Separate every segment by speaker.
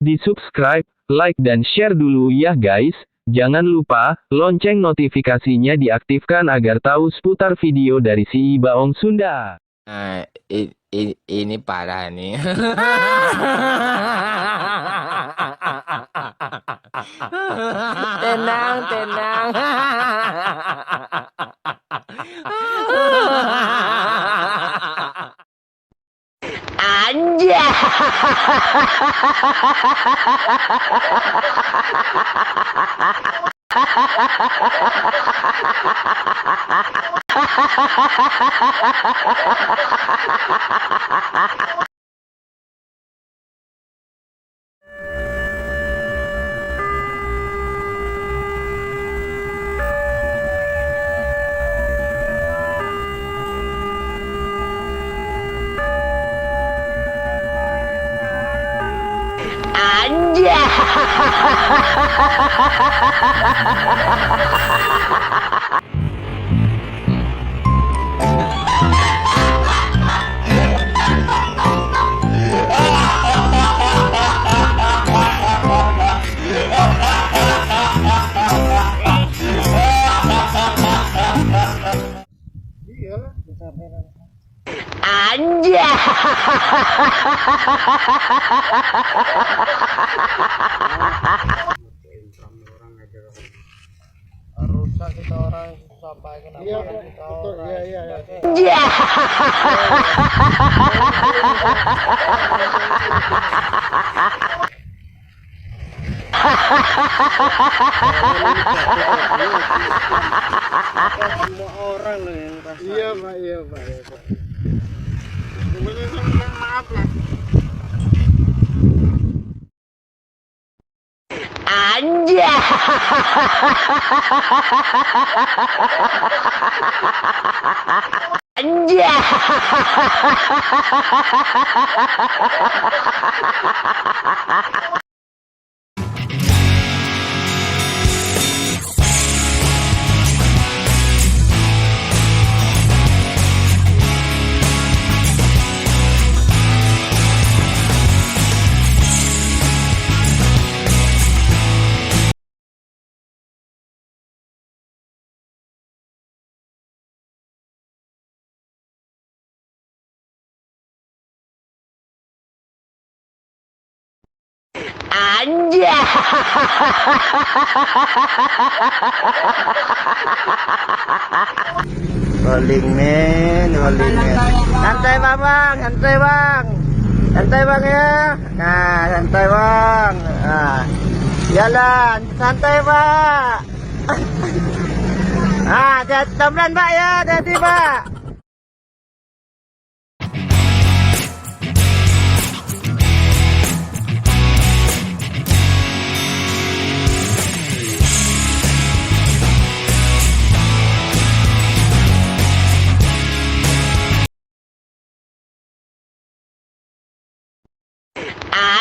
Speaker 1: Di subscribe, like dan share dulu ya guys. Jangan lupa, lonceng notifikasinya diaktifkan agar tahu seputar video dari si Baong Sunda.
Speaker 2: Nah, ini parah nih. Tenang, tenang.
Speaker 3: Anja. Anja. Anja.
Speaker 4: Rusak kita orang sampai kenapa kita orang
Speaker 3: Anja.
Speaker 4: semua orang loh yang rasa. Iya pak, iya pak, iya pak. Sebenarnya saya minta maaf lah.
Speaker 3: Anja. Anja. Anja.
Speaker 4: Rolling man. Santai bang, santai bang. Santai bang ya. Nah, santai bang. Nah, jalan, santai pak. Ah, pelan pak ya, hati pak.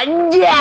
Speaker 3: Anja.